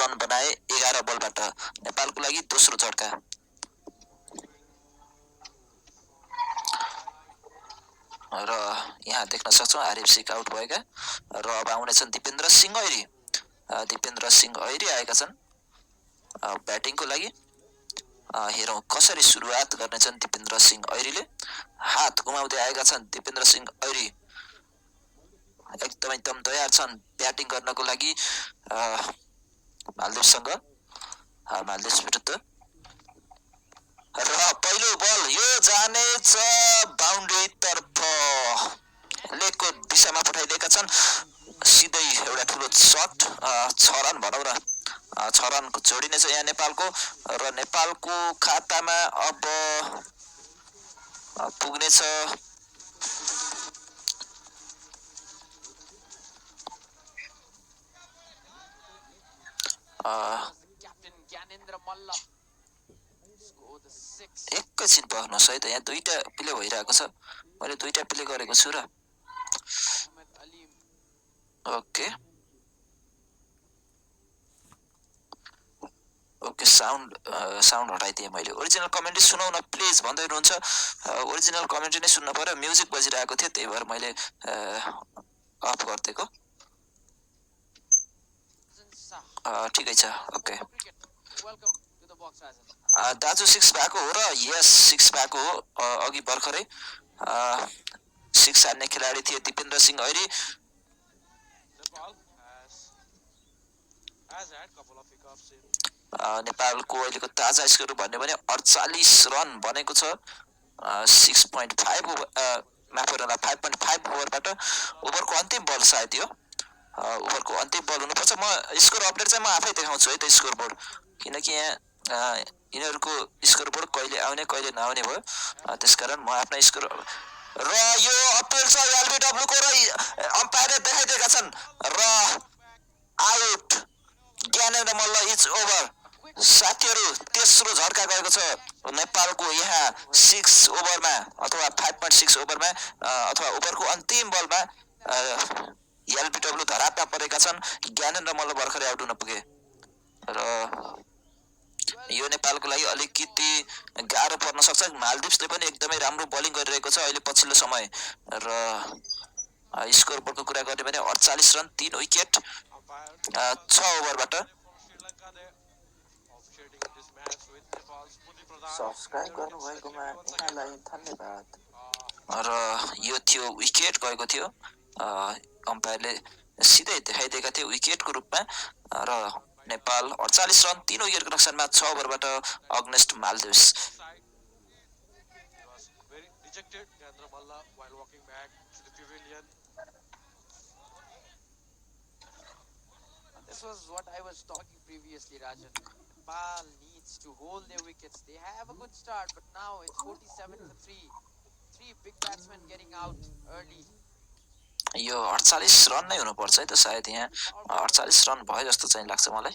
Run बनाए 11 बलबाट। नेपालको लागि दोस्रो झड्का। र यहाँ देख्न सक्छौं आरिफ सिक आउट भएका र अब आउनेछन् दिपेन्द्र सिंह ऐरी। दिपेन्द्र सिंह ऐरी आएका छन् ब्याटिङको लागि। हेरौं कसरी सुरुवात गर्नेछन् दिपेन्द्र सिंह ऐरीले। हात घुमाउँदै आएका छन् दिपेन्द्र सिंह ऐरी। एकदमै दमदार छन् ब्याटिङ गर्नको लागि मालदिवसँग। मालदिव्स विरुद्ध र पहिलो बल यो जानेछ बाउन्ड्री तर्फ। लेगको दिशामा पठाइदिएका छन्। सिधै एउटा ठुलो शट 6 रन भनौं न। 6 रनको जोडिनेछ यहाँ नेपालको र नेपालको खातामा अब पुग्नेछ एकैछिन पर्नुहोस् है त, यहाँ दुईटा प्ले भइरहेको छ। मैले दुईटा प्ले गरेको छु र। ओके ओके साउन्ड हटाइदिएँ मैले। ओरिजिनल कमेन्ट्री सुनाउ न प्लिज भन्दै हुनुहुन्छ। ओरिजिनल कमेन्ट्री नै सुन्न पर्यो, म्युजिक बजिरहेको थियो त्यही भएर मैले अफ गरिदिएको। ठिकै छ ओके। दाजु 6 भएको हो र? यस 6 भएको हो। अघि भर्खरै 6 हान्ने खेलाडी थिए दिपेन्द्र सिंह ऐरी। नेपालको अहिलेको ताजा स्कोर भन्यो भने 48 रन बनेको छ। 6.5 माफ गर्नु 5.5 ओभरबाट। ओभरको अन्तिम बल सायद यो ओभरको अन्तिम बल हुनुपर्छ। म स्कोर अपडेट चाहिँ म आफै देखाउँछु है त स्कोर बोर्ड, किनकि यहाँ यिनीहरूको स्कोर बोर्ड कहिले आउने कहिले नआउने भयो। त्यसकारण म आफ्नो स्कोर र यो अपिल छ एलबीडब्ल्यू को र अम्पायरले देखाइदिएका छन् र out. Gyanendra Malla is over. साथीहरू तेस्रो झड्का गएको छ नेपालको यहाँ 6 ओभरमा अथवा 5.6 ओभरमा अथवा ओभरको अन्तिम बलमा एलबीडब्ल्यू धरापमा परेका छन्। ज्ञानेन्द्र मल्ल भर्खरै आउट हुन पुगे र यो नेपालको लागि अलिकति गाह्रो पर्न सक्छ। मालदिव्सले पनि एकदमै राम्रो बलिङ गरिरहेको छ अहिले पछिल्लो समय र स्कोर बोर्डको कुरा गर्ने भने 48 रन 3 विकेट 6 ओभरबाट। सब्स्क्राइब गर्नुभएकोमा यहाँलाई धन्यवाद। र यो थियो विकेट गएको थियो। अम्पायरले सिधै देखाइदिएका थिए विकेटको रूपमा र नेपाल 48 रन 3 विकेटको नोक्सानमा 6 ओभरबाट against Maldives. This was what I was talking previously, Rajan. Nepal needs to hold their wickets. They have a good start, but now it's 47 for 3. 3 big batsmen getting out early. Yo 48 run नै हुनुपर्छ है त सायद। यहाँ 48 run भयो जस्तो चाहिँ लाग्छ मलाई।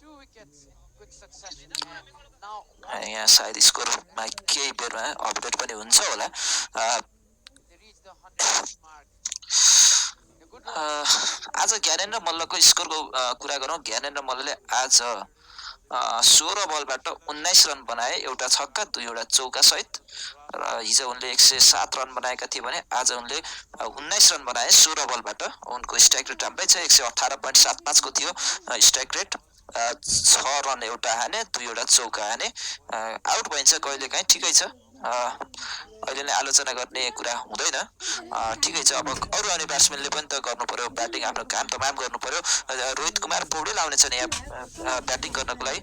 2 wickets in quick succession and now यहाँ सायद स्कोरमा केही बेरमा अपडेट पनि हुन्छ होला। they reach the 100 mark. आज ज्ञानेन्द्र मल्लको स्कोरको कुरा गरौँ। ज्ञानेन्द्र मल्लले आज 16 बलबाट 19 रन बनाए, एउटा छक्का 2 चौका सहित र हिजो उनले 107 रन बनाएका थिए भने आज उनले 19 रन बनाए 16 बलबाट। उनको स्ट्राइक रेट राम्रै छ, 118.75 को थियो स्ट्राइक रेट। 6 रन एउटा हाने 2 चौका हाने। आउट भइन्छ कहिले काहीँ, ठिकै छ। अहिले नै आलोचना गर्ने कुरा हुँदैन, ठिकै छ। अब अरू अन्य ब्याट्सम्यानले पनि त गर्नु पर्यो ब्याटिङ, आफ्नो काम तमाम गर्नु पर्यो। रोहित कुमार पौडेल आउनेछन् यहाँ ब्याटिङ गर्नको लागि।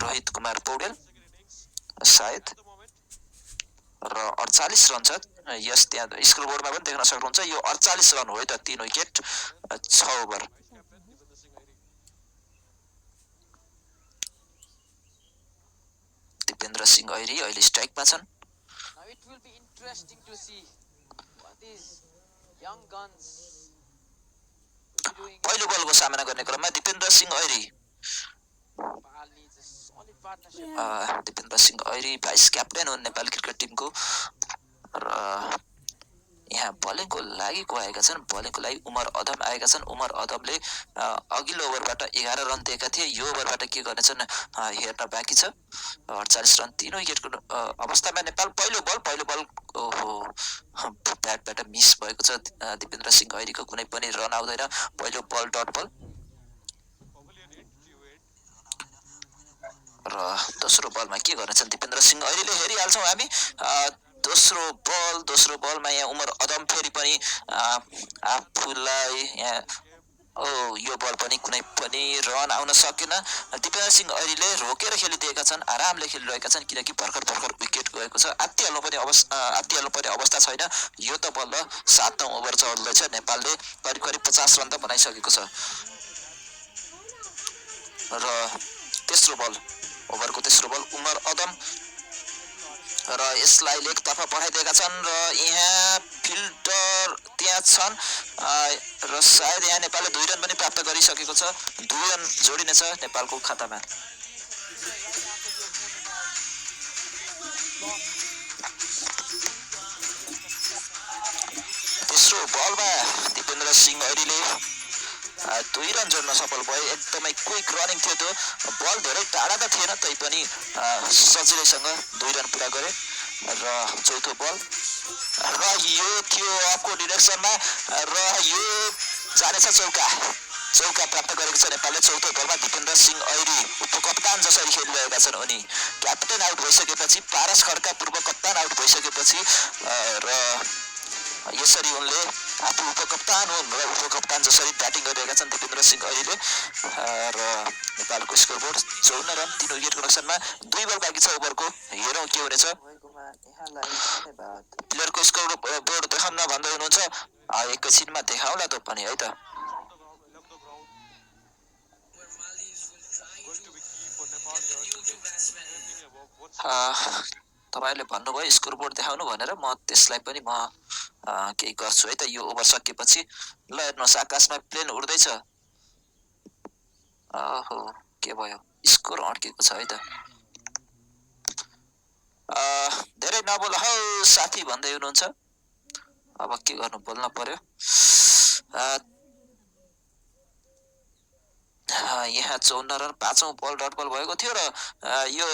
रोहित कुमार पौडेल सायद र 48 रन छ। यस त्यहाँ स्कोर बोर्डमा पनि देख्न सक्नुहुन्छ। यो 48 रन हो त 3 विकेट 6 ओभर। दिपेन्द्र सिंह ऐरी अहिले स्ट्राइकमा छन्। It will be interesting to see what these young guns doing. पहिलो बलको सामना गर्ने क्रममा Dipendra Singh Airee. Nepal needs a solid partnership. Dipendra Singh Airee vice captain हुन् नेपाली क्रिकेट टिमको र यहाँ बलिङको लागि को आएका छन्, बलिङको लागि उमर अदम आएका छन्। उमर अदमले अघिल्लो ओभरबाट 11 रन दिएका थिए। यो ओभरबाट के गर्नेछन् हेर्न बाँकी छ। 48 रन 3 विकेटको अवस्थामा नेपाल पहिलो बल ओहो ब्याटबाट मिस भएको छ। दिपेन्द्र सिंह ऐरीको कुनै पनि रन आउँदैन। पहिलो बल डट बल र दोस्रो बलमा के गर्नेछन् दिपेन्द्र सिंह ऐरीले हेरिहाल्छौँ हामी। दोस्रो बलमा यहाँ उमर अदम फेरि पनि आफूलाई यहाँ यो बल पनि कुनै पनि रन आउन सकेन। दिपेन्द्र सिंह ऐरीले रोकेर खेलिदिएका छन्, आरामले खेलिरहेका छन्, किनकि भर्खर विकेट गएको छ। आत्तिहाल्नु पर्ने अवस्था छैन। यो त बल्ल 7औं ओभर चल्दैछ। नेपालले करिब 50 रन त बनाइसकेको छ। र ओभरको तेस्रो बल उमर अदम र यसलाई लेगतर्फ पठाइदिएका छन् र यहाँ फिल्डर त्यहाँ छन् र सायद यहाँ नेपालले 2 रन पनि प्राप्त गरिसकेको छ। 2 रन जोडिनेछ नेपालको खातामा। तेस्रो बलमा दिपेन्द्र सिंह ऐरीले 2 रन जोड्न सफल भए। एकदमै क्विक रनिङ थियो त्यो बल, धेरै टाढा त थिएन तैपनि सजिलैसँग 2 रन पुरा गरे। र चौथो बल र यो थियो अफको डिरेक्सनमा र यो जानेछ चौका प्राप्त गरेको छ नेपालले। चौथो बलमा दिपेन्द्र सिंह ऐरी उपकप्तान जसरी खेलिरहेका छन् उनी। क्याप्टेन आउट भइसकेपछि, पारस खड्का पूर्व कप्तान आउट भइसकेपछि र यसरी उनले आफू उपकप्तान हुन् र उपकप्तान जसरी ब्याटिङ गरिरहेका छन् दिपेन्द्र सिंह ऐरीले। र नेपालको स्कोरबोर्ड 54 रन 3 विकेटको नोक्सानमा। 2 बल बाँकी छ ओभरको। हेरौँ के हुनेछ। प्लेयरको स्कोरबोर्ड देखाउन भन्दै हुनुहुन्छ। एकैछिनमा देखाउला त पनि है त। तपाईहरुले भन्नुभयो स्कोरबोर्ड देखाउनु भनेर, म त्यसलाई पनि म केही गर्छु है त। यो ओभर सकिएपछि ल हेर्नुहोस् आकाशमा प्लेन उड्दैछ। ओहो के भयो, स्कोर अड्केको छ है त। धेरै नबोल हौ साथी भन्दै हुनुहुन्छ। अब के गर्नु, बोल्न पर्यो। यहाँ 54 रन 5औं बल डट बल भएको थियो र यो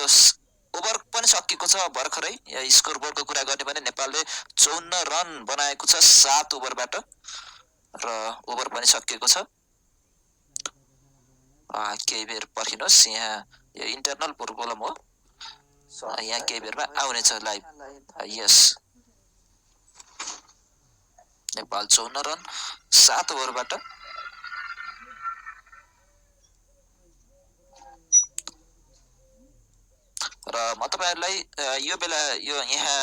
ओभर पनि सकिएको छ भर्खरै। स्कोरबोर्डको कुरा गर्ने भने नेपालले 54 रन बनाएको छ 7 ओभरबाट र ओभर पनि सकिएको छ। केही बेर पर्खिनुहोस्, यहाँ यो इन्टरनल प्रोब्लम हो। यहाँ केही बेरमा आउनेछ लाइभ। Yes, Nepal 54 run 7 ओभरबाट। र म तपाईहरुलाई यो बेला यो यहाँ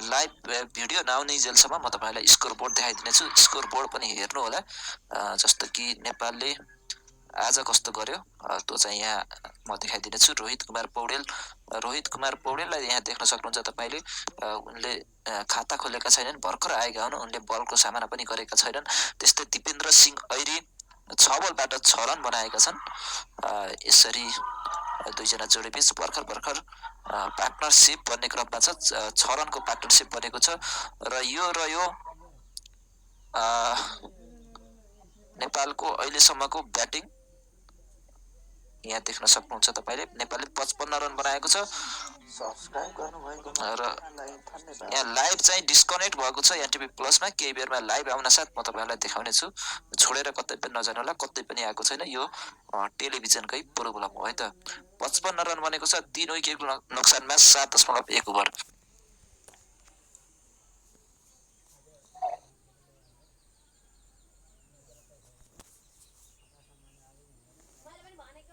लाइभ भिडियो नआउने जेलसम्म म तपाईहरुलाई स्कोरबोर्ड देखाइदिनेछु। स्कोरबोर्ड पनि हेर्नु होला। जस्तो कि नेपालले आज कस्तो गर्यो त्यो चाहिँ यहाँ म देखाइदिनेछु। रोहित कुमार पौडेललाई यहाँ देख्न सक्नुहुन्छ तपाईले। उनले खाता खोलेका छैनन्, भर्खर आएका हुन्। उनले बलको सामना पनि गरेका छैनन्। त्यस्तै दिपेन्द्र सिंह ऐरी 6 बलबाट 6 रन बनाएका छन्। यसरी दुईजना जोडीबीच भर्खर पार्टनरशिप बन्ने क्रममा छ। 6 रनको पार्टनरशिप बनेको छ र यो नेपालको अहिलेसम्मको ब्याटिङ यहाँ देख्न सक्नुहुन्छ तपाईले। नेपालले 55 रन बनाएको छ सब्स्क्राइब गर्नुभएकोमा र यहाँ लाइभ चाहिँ डिस्कनेक्ट भएको छ एनटिभी प्लसमा। केही बेरमा लाइभ आउन साथ म तपाईहरुलाई देखाउने छु। छोडेर कतै पनि नजानु होला, कतै पनि आएको छैन। यो टेलिभिजनकै प्रोब्लम हो है त। 55 रन बनेको छ 3 विकेटको नोक्सानमा 7.1 ओभर।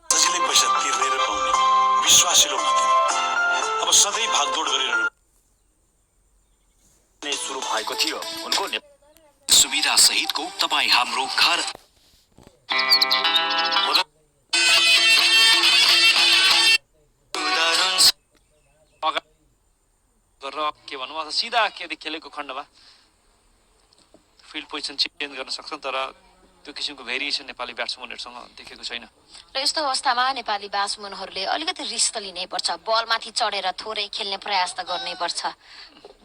सजिलै पैसा तिर्ने र पाउने विश्वासिलो माध्यम अब सधैँ भागदौड गरिरहनु सुरु भएको थियो। उनको सुविधा सहितको तपाईँ हाम्रो घर गरेर के भनौँ सिधा के खेलेको खण्डमा फिल्ड पोजिसन चेन्ज गर्न सक्छन्, तर त्यो किसिमको भेरिएसन नेपाली ब्याट्सम्यानहरूसँग देखेको छैन। र यस्तो अवस्थामा नेपाली ब्याट्सम्यानहरूले अलिकति रिस्क त लिनै पर्छ, बलमाथि चढेर थोरै खेल्ने प्रयास त गर्नै पर्छ।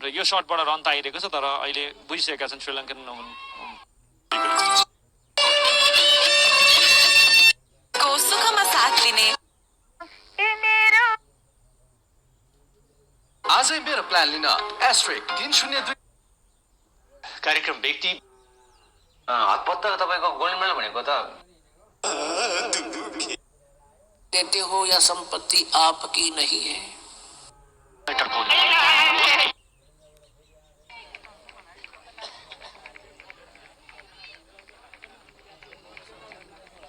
र यो सर्टबाट रन त आइरहेको छ, तर अहिले बुझिसकेका छन् श्रीलङ्कन को सुखमा साथ लिने। आजै मेरो प्लान लिन *302 कार्यक्रम व्यक्ति हतपत्त तपाईको गोल्डमेडल भनेको त देते हो या संपत्ति आपकी नहीं है।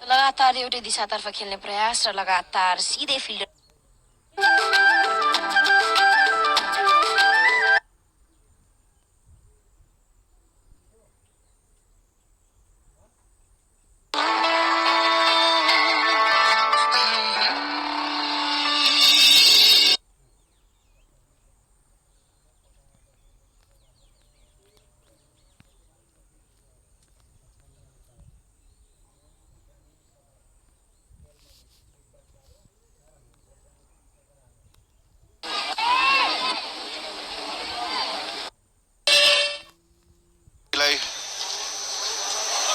लगातार एउटै दिशातर्फ खेल्ने प्रयास र लगातार सिधै फिल्डर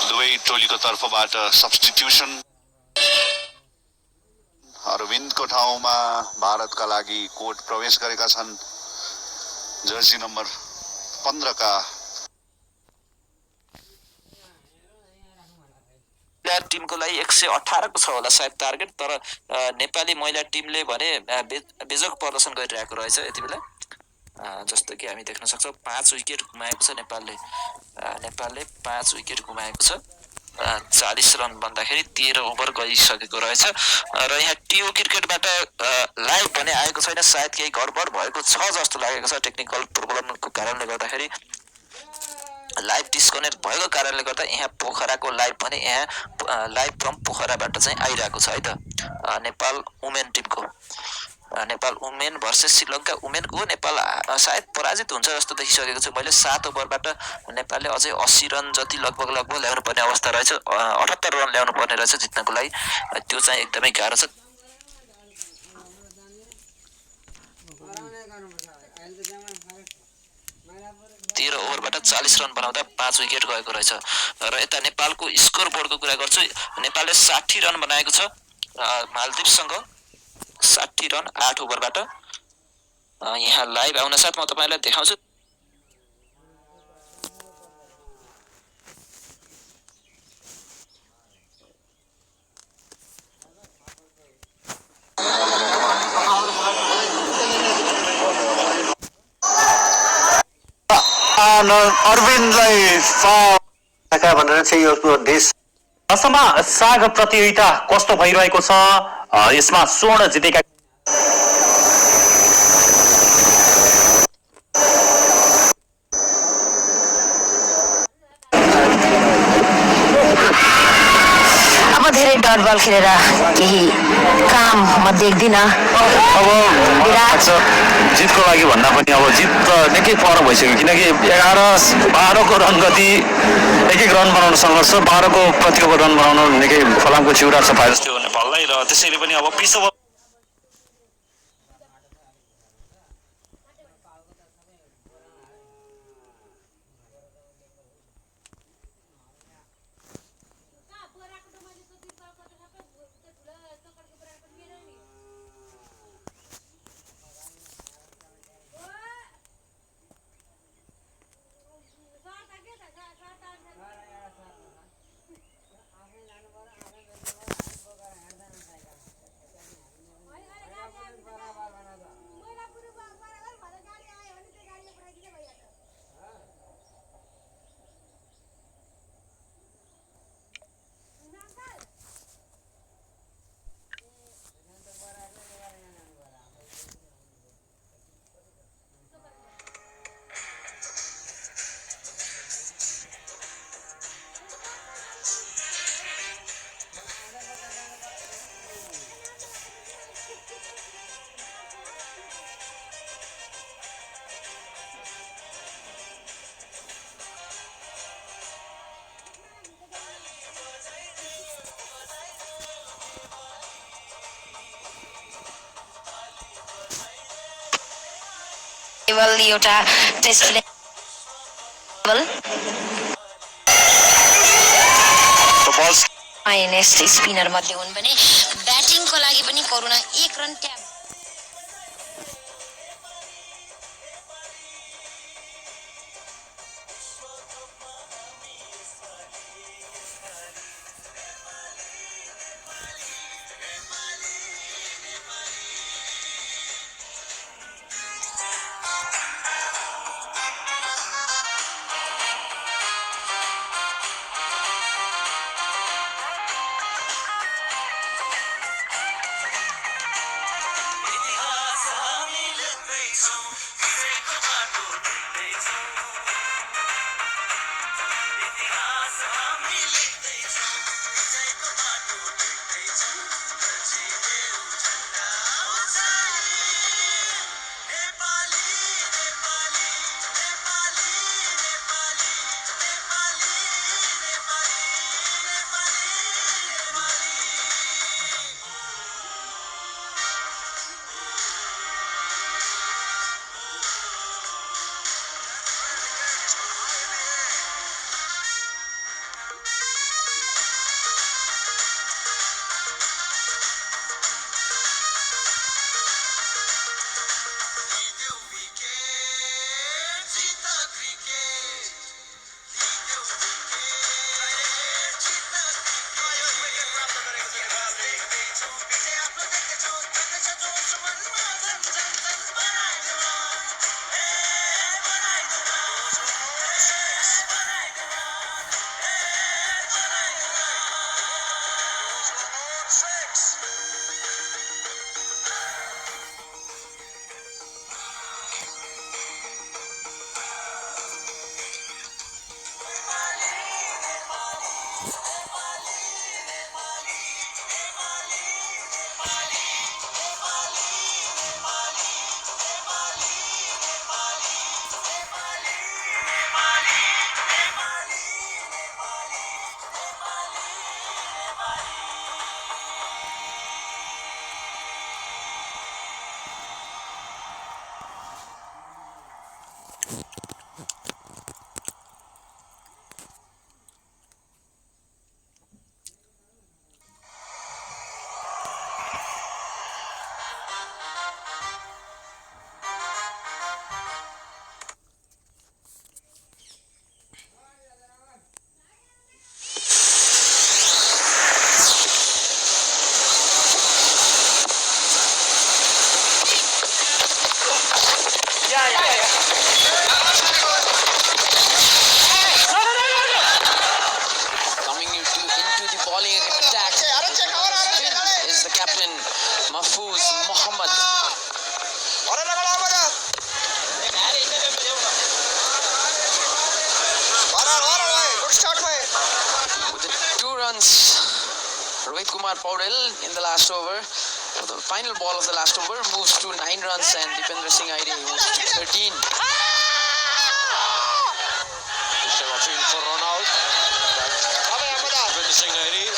दुवै टोलीको तर्फबाट सब्स्टिट्युसन। अरविन्दको ठाउँमा भारतका लागि कोर्ट प्रवेश गरेका छन् जर्सी नम्बर 15 का टिमको लागि 118 को छ होला सायद टार्गेट, तर नेपाली महिला टिमले भने बेजोग प्रदर्शन गरिरहेको रहेछ यति बेला। जस्तो कि हामी देख्न सक्छौँ 5 विकेट गुमाएको छ नेपालले 5 विकेट गुमाएको छ। 40 रन भन्दाखेरि 13 ओभर गइसकेको रहेछ। र यहाँ टिओ क्रिकेटबाट लाइभ भने आएको छैन, सायद केही गडबड भएको छ जस्तो लागेको छ। टेक्निकल प्रब्लमको कारणले गर्दाखेरि लाइभ डिस्कनेक्ट भएको कारणले गर्दा यहाँ पोखराको लाइभ भने यहाँ लाइभ फ्रम पोखराबाट चाहिँ आइरहेको छ है त। नेपाल वुमेन टिमको नेपाल वुमेन भर्सेस श्रीलङ्का वुमेनको नेपाल सायद पराजित हुन्छ जस्तो देखिसकेको छु मैले। 7 ओभरबाट नेपालले अझै 80 रन जति लगभग ल्याउनु पर्ने अवस्था रहेछ। 78 रन ल्याउनु पर्ने रहेछ जित्नको लागि, त्यो चाहिँ एकदमै गाह्रो छ। 13 ओभरबाट 40 रन बनाउँदा 5 विकेट गएको रहेछ। र यता नेपालको स्कोर बोर्डको कुरा गर्छु, नेपालले 60 रन बनाएको छ मालदिप्ससँग, 60 रन 8 ओभरबाट। यहाँ लाइभ आउन साथ म तपाईलाई देखाउँछु। अरविन्दलाई भनेर चाहिँ यो देश साग प्रतियोगिता कस्तो भइरहेको छ? यसमा स्वर्ण जितेका अब धेरै डट बल खेलेर केही काम म देख्दिन। अब जितको लागि भन्दा पनि अब जित त निकै पर भइसक्यो, किनकि 11-12 को रन गति एक रन बनाउन सङ्घर्ष, 12 को प्रतिको रन बनाउन निकै फलामको चिउरा छ पाए जस्तो नेपाललाई। र त्यसैले पनि अब 20 ओभर केवल एउटा टेस्ट लेभल फाइनेस्ट स्पिनर मध्ये हुन् भने ब्याटिङको लागि पनि करुणा 1 run tap Rohit Kumar Paudel in the last over. For the final ball of the last over moves to 9 runs and Dipendra Singh Aire moves to 13. Field for run out. Dipendra Singh Aire.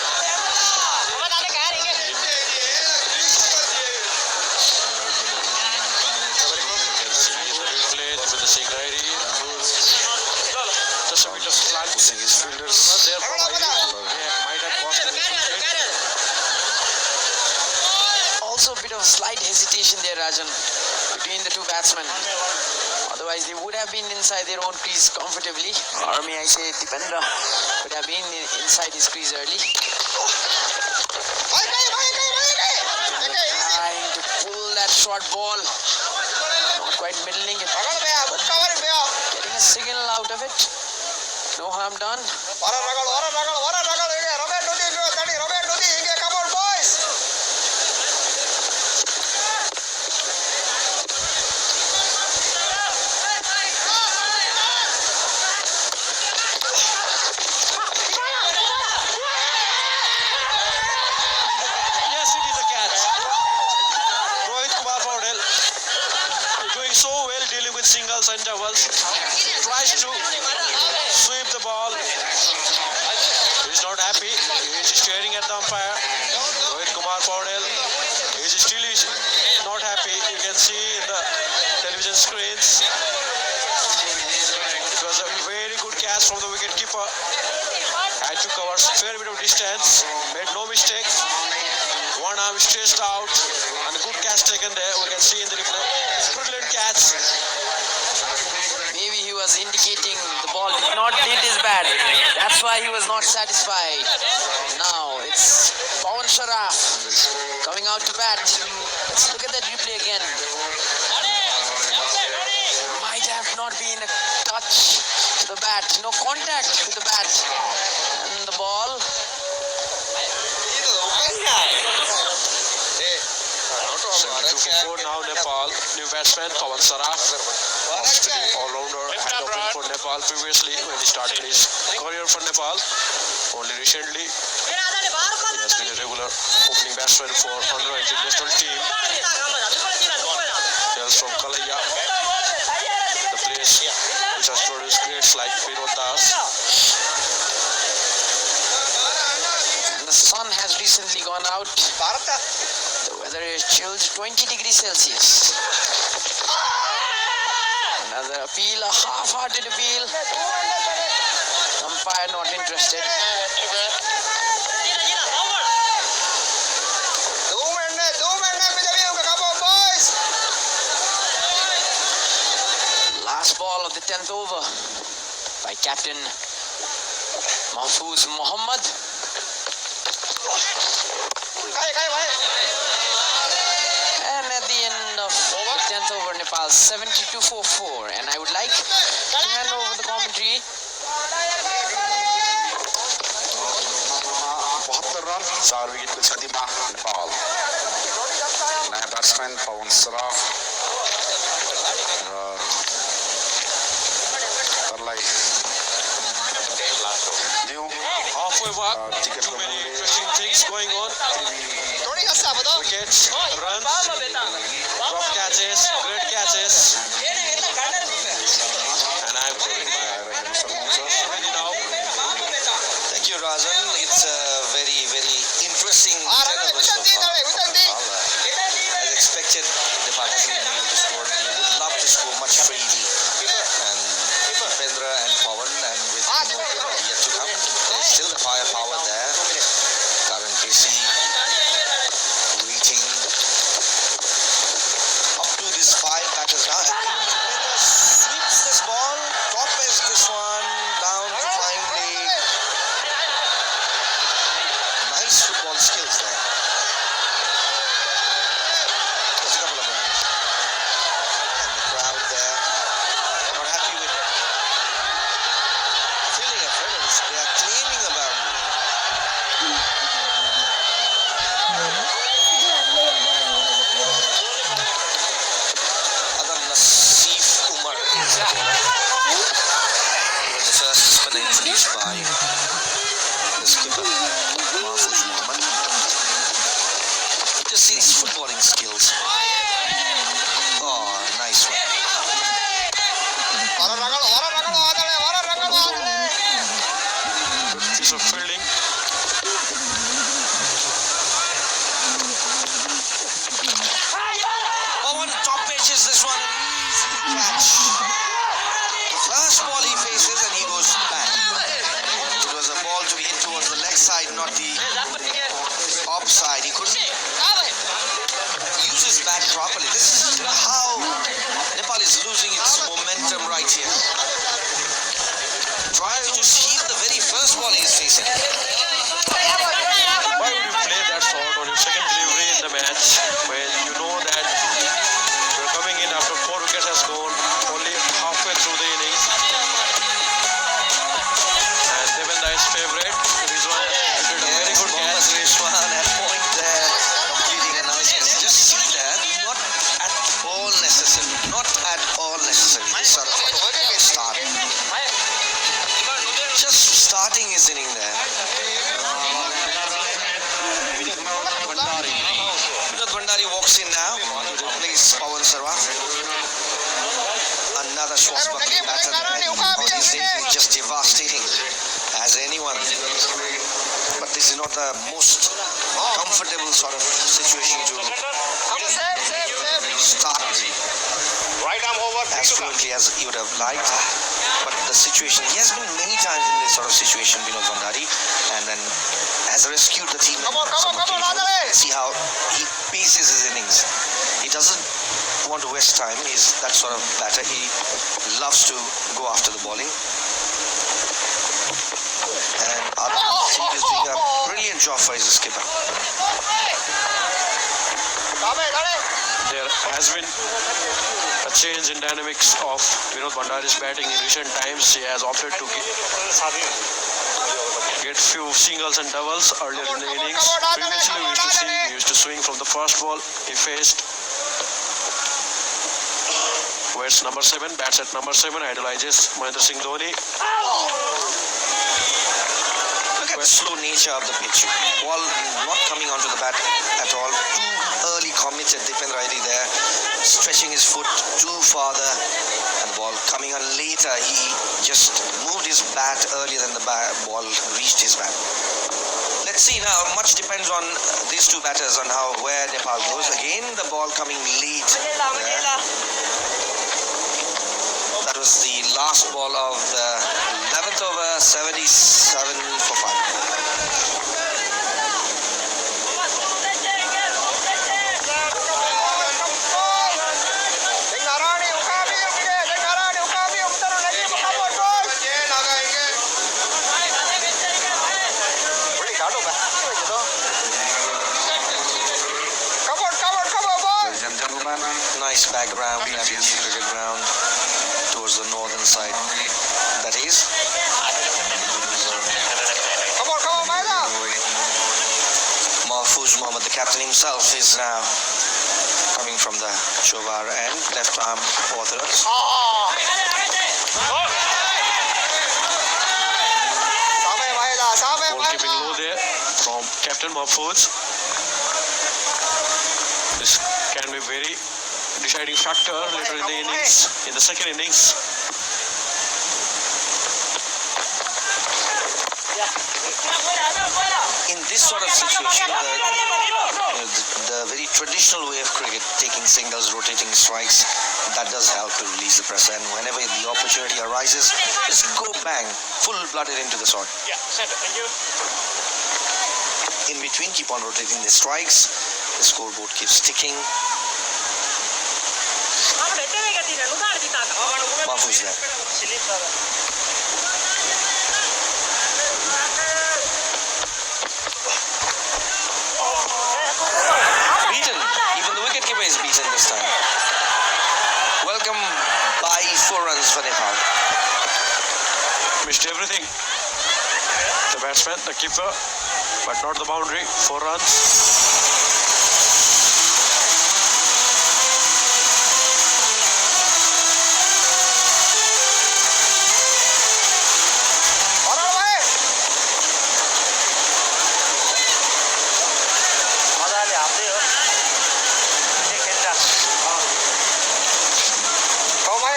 Dipendra Singh Aire. Just a bit of slant. His fielders there from Aire. Might have cost him. Also a bit of slight hesitation there, Rajan, between the two batsmen. Otherwise, they would have been inside their own crease comfortably. Or may I say, Dipendra would have been inside his crease early. Trying to pull that short ball. Not quite middling it. Getting a signal out of it. No harm done. Singles and doubles, tries to sweep the ball. He's not happy. He's staring at the umpire. Rohit Kumar Paudel is still not happy. You can see in the television screens. keeper had to cover fair bit of distance, made no mistake. One arm stretched out and a good catch taken there. We can see in the replay. Brilliant catch. Maybe he was indicating the ball did not hit his bat. That's why he was not satisfied. Now it's Pawan Sharaf coming out to bat. Let's look at that replay again. Might have not been a touch to the bat. No contact with the bat. And the ball. 7-2 for 4 now Nepal. New batsman Pawan Saraf. Australian all-rounder had opened for Nepal previously when he started his career for Nepal. Only recently he has been a regular opening batsman for under 19 national team. Hails from Kalaya, the place which has produced greats like Vinod Das. The sun has recently gone out. The weather is chilled 20 degrees Celsius. Another appeal, a half-hearted appeal. Umpire not interested. Last ball of the 10th over by Captain Mahfouz Mohammad. And at the end of the 10th over, Nepal 72 for 4. And I would like to hand over the commentary. 72 run 4 विकेटको क्षतिमा नेपाल नयाँ batsman पवन सराफ र तरलाई दिउँ Halfway mark. Too many interesting things going on. Wickets, runs, drop catches, great catches. And I'm taking now. Thank you, Rajan. It's a very, very interesting 10 overs so far. As expected, Nepal hasn't been able to score. They would love to score much freely. And Pendra and Pawan, and with yet to come, there's still the firepower there. Karan Casey reaching up to these 5 batters now. Pendra sweeps this ball, top edge this one, down to flying leg. Nice football skills there. Just a couple of runs. And the crowd there, not happy with fielding efforts. They are claiming the boundary. Adam Nasif Umar is the first spinner introduced by the skipper, Mahfouz Mohammad. Just see his footballing skills. Oh, nice one. Good piece of fielding. Pawan top edges this one and easily catch. The first ball he faces and he goes back. It was a ball to be hit towards the leg side, not the offside. He couldn't use his bat properly. This is how Nepal is losing its momentum right here. Tries to shield the very first ball he is facing. Why would you play that shot on your second delivery in the match when you know that you're coming in after 4 wickets has gone, only halfway through the innings? And Devendra is favourite. Rizwan did a very good Mohammad catch. Rizwan at point there, completing a nice catch. Just see that, not at all necessary. Not at all necessary. This sort of start. Just starting his inning there. Vinod Bhandari walks in now to replace Pawan Sarwaf. Another swashbuckling batter there. On his day, he's just devastating as anyone. But this is not the most comfortable sort of situation to start as fluently as he would have liked. But the situation. He has been many times in this sort of situation, Vinod Bhandari, and then has rescued the team in some occasions. See how he paces his innings. He doesn't want to waste time. He's that sort of batter. He loves to go after the bowling. And Arjun is doing a brilliant job for his skipper. There has been a change in dynamics of Vinod Bhandari's batting in recent times. He has opted to get few singles and doubles earlier in the innings. Previously, he used to swing from the first ball he faced. Wears number 7, bats at number 7, idolizes Mahendra Singh Dhoni. Look at the slow nature of the pitch. Ball not coming onto the bat at all. Too early committed Dipendra Reddy there, stretching his foot too farther, and the ball coming on later. He just moved his bat earlier than the ball reached his bat. Let's see now. Much depends on these two batters on where Nepal goes. Again, the ball coming late there. That was the last ball of the 11th over, 77 for 5. Ladies and gentlemen, nice background, Nepal's cricket ground towards the northern side. That is. Mahfouz Mohammed, the captain himself, is now coming from the Chobar end, left arm orthodox. Ball keeping low there from Captain Mahfouz. This can be very deciding factor later in the innings, in the second innings. In this sort of situation, the very traditional way of cricket, taking singles, rotating strikes, that does help to release the pressure. And whenever the opportunity arises, just go bang, full-blooded into the sword. In between, keep on rotating the strikes. The scoreboard keeps ticking. Mahfouz there. Beaten. Even the wicketkeeper is beaten this time. Welcome by 4 runs for Nepal. Missed everything. The batsman, the keeper, but not the boundary. 4 runs.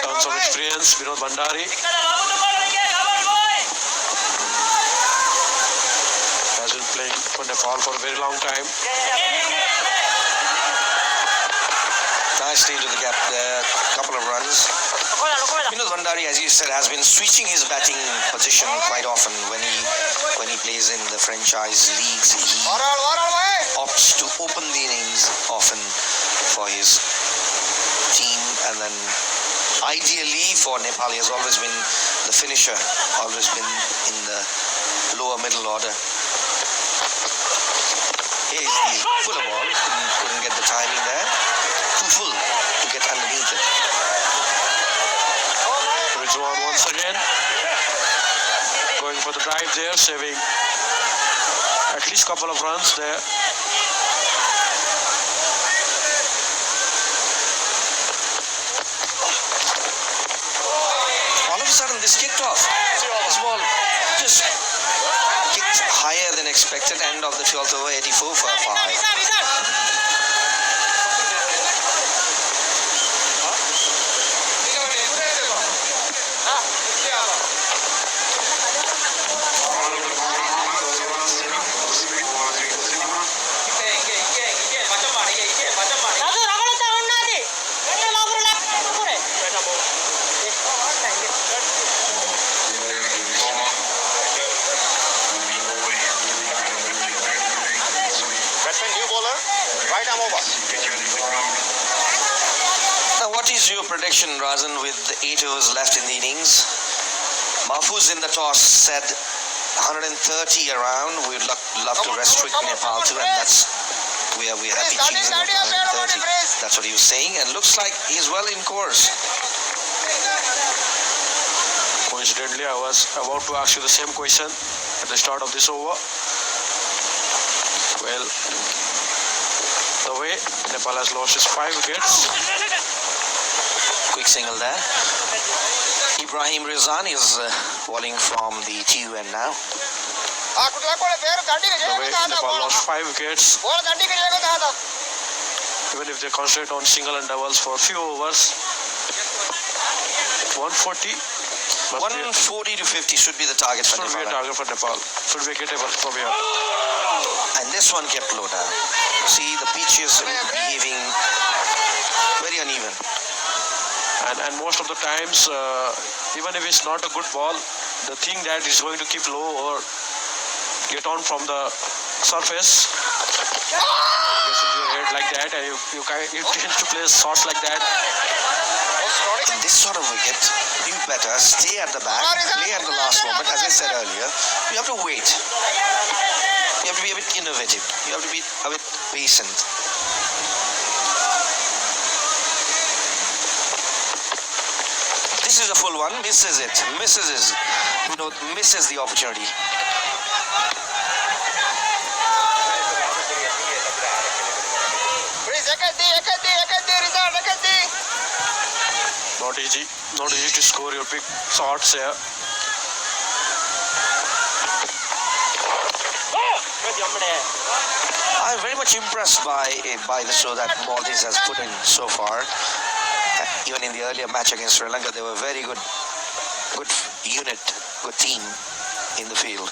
Tons of experience, Vinod Bhandari. Has been playing for Nepal for a very long time. Nicely into the gap there, couple of runs. Vinod Bhandari, as you said, has been switching his batting position quite often when he plays in the franchise leagues. He opts to open the innings often for his team, and then ideally for Nepal, he has always been the finisher, always been in the lower middle order. Here is the fuller ball, couldn't get the timing there. Too full to get underneath it. Rizwan once again going for the drive there, saving at least couple of runs there. All of a sudden this kicked off. This ball just kicked higher than expected. End of the 12th over, 84 for 5. Now, what is your prediction, Rajan, with 8 overs left in the innings? Mahfouz in the toss said 130 around. We'd love to restrict Nepal to, and that's we're happy choosing 130. That's what he was saying, and looks like he's well in course. Coincidentally, I was about to ask you the same question at the start of this over. Well, the way Nepal has lost his 5 wickets. Quick single there. Ibrahim Rizan is bowling from the TU end now. The way Nepal lost 5 wickets. Even if they concentrate on single and doubles for a few overs, 140. 140 to 50 should be the target for Nepal. Should be a target for Nepal. Should be gettable from here. And this one kept low down. See, the pitch is behaving very uneven. And most of the times, even if it's not a good ball, the thing that is going to keep low or get on from the surface gets into your head like that, and you tend to play shots like that. In this sort of wicket, you better stay at the back, play at the last moment. As I said earlier, you have to wait. You have to be a bit innovative. You have to be a bit patient. This is a full one. Misses it. Misses the opportunity. Not easy to score your big shots here. I'm very much impressed by the show that Maldives has put in so far. Even in the earlier match against Sri Lanka, they were very good unit, good team in the field.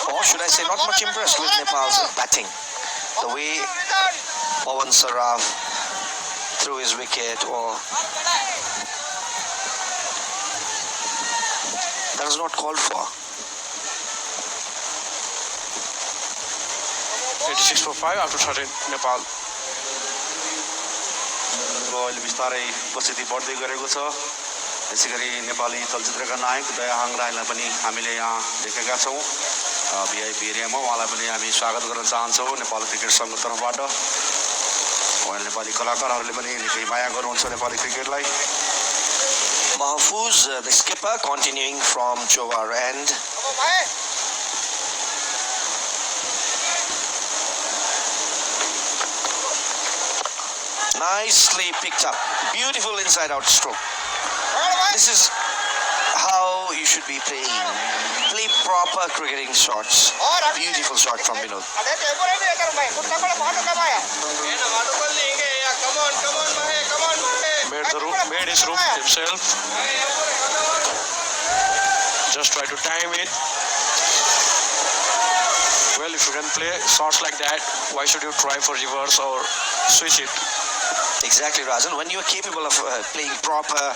Or should I say, not much impressed with Nepal's batting. The way Pawan Saraf threw his wicket, or that was not called for. 86 for 5 after 13 Nepal. अहिले बिस्तारै उपस्थिति बढ्दै गरेको छ। त्यसै गरी नेपाली चलचित्रका नायक दयाहाङ राईलाई पनि हामीले यहाँ देखेका छौँ भिआइपी एरियामा। उहाँलाई पनि हामी स्वागत गर्न चाहन्छौँ नेपाल क्रिकेट सङ्घको तर्फबाट। उहाँ नेपाली कलाकारहरूले पनि निकै माया गर्नुहुन्छ Nepali क्रिकेटलाई। Mahfouz, the skipper, continuing from Jowar end. Nicely picked up. Beautiful inside-out stroke. This is how you should be playing. Play proper cricketing shots. Beautiful shot from Vinod. Made his room himself. Just try to time it. Well, if you can play shots like that, why should you try for reverse or switch it? Exactly, Rajan. When you are capable of playing proper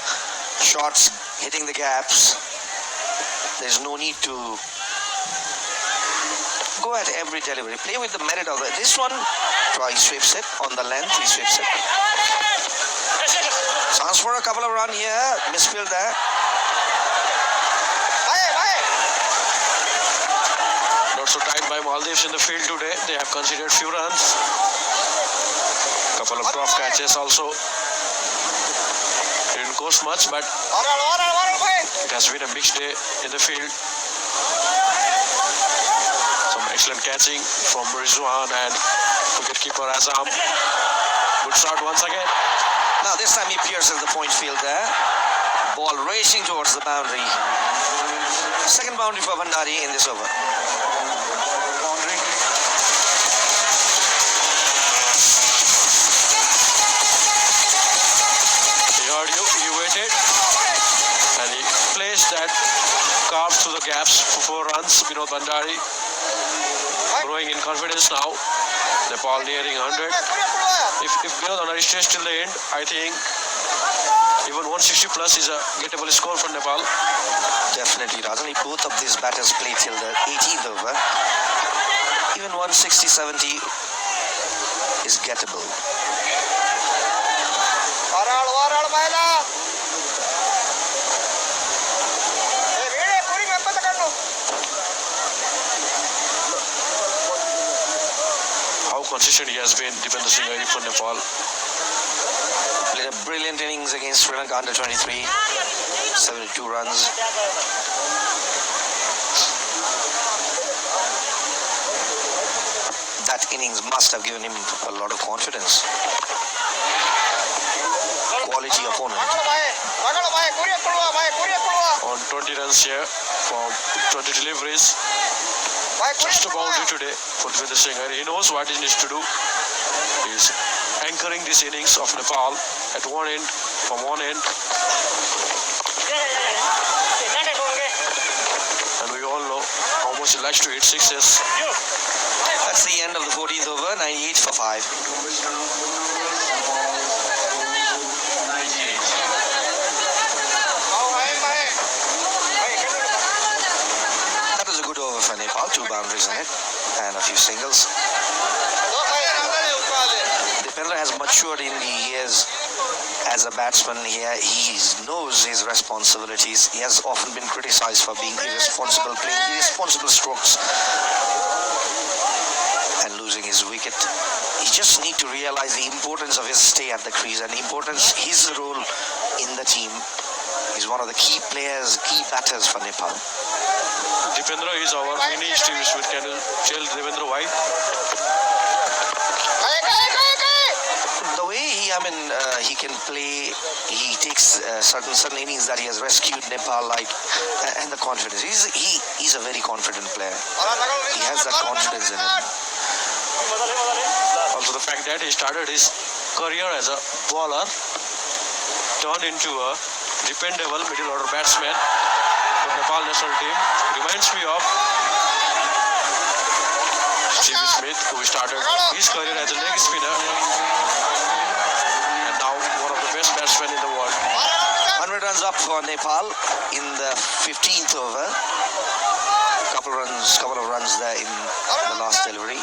shots, hitting the gaps, there's no need to go at every delivery. Play with the merit of it. This one, try sweeps it on the length, he sweeps it. Chance for a couple of runs here. Misfield there. Not so tight by Maldives in the field today. They have conceded few runs. Couple of drop catches also. Didn't cost much, but it has been a mixed day in the field. Some excellent catching from Rizwan and wicketkeeper Azam. Good start once again. Now this time he pierces the point field there. Ball racing towards the boundary. Second boundary for Bhandari in this over. He waited and he placed that carve through the gaps for 4 runs. Vinod Bhandari growing in confidence now. Nepal nearing 100. If Vinod Bhandari stays till the end, I think even 160 plus is a gettable score for Nepal. Definitely, Rajan. Both of these batters play till the 18th over. 160-70 is gettable. How consistent he has been, Dipendra Singh Airi for Nepal. Played a brilliant innings against Sri Lanka under 23, 72 runs. That innings must have given him a lot of confidence. Quality opponent. On 20 runs here from 20 deliveries. Just a boundary today for Dipendra Singh Airi. He knows what he needs to do. He's anchoring this innings of Nepal at one end, from one end. And we all know how much he likes to hit sixes. That's the end of the 14th over, 98 for 5. That was a good over for Nepal, 2 boundaries in it and a few singles. Dipendra has matured in the years as a batsman. He knows his responsibilities. He has often been criticized for being irresponsible, playing irresponsible strokes and losing his wicket. He just needs to realize the importance of his stay at the crease and the importance his role in the team. He's one of the key players, key batters for Nepal. Dipendra is our mini Steve Smith. Can you tell Dipendra why? The way he can play, he takes certain innings that he has rescued Nepal, and the confidence. He's a very confident player. He has that confidence in him. Also the fact that he started his career as a bowler, turned into a dependable middle order batsman for Nepal national team. Reminds me of Steve Smith, who started his career as a leg spinner and now one of the best batsmen in the world. 100 runs up for Nepal in the 15th over. Couple of runs there in the last delivery.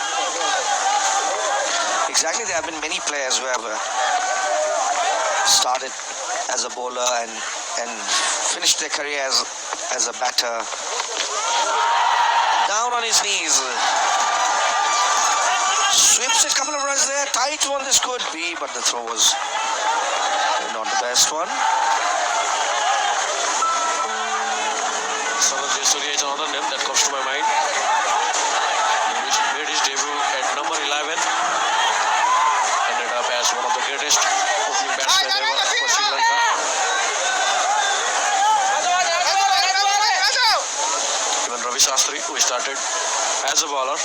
Exactly, there have been many players who have started as a bowler and finished their career as a batter. Down on his knees. Sweeps a couple of runs there. Tight one this could be, but the throw was not the best one. Sanat Jesuri is another name that comes to my mind. He made his debut at number 11. Ended up as one of the greatest opening batsmen ever for Sri Lanka. Even Ravi Shastri, who started as a bowler.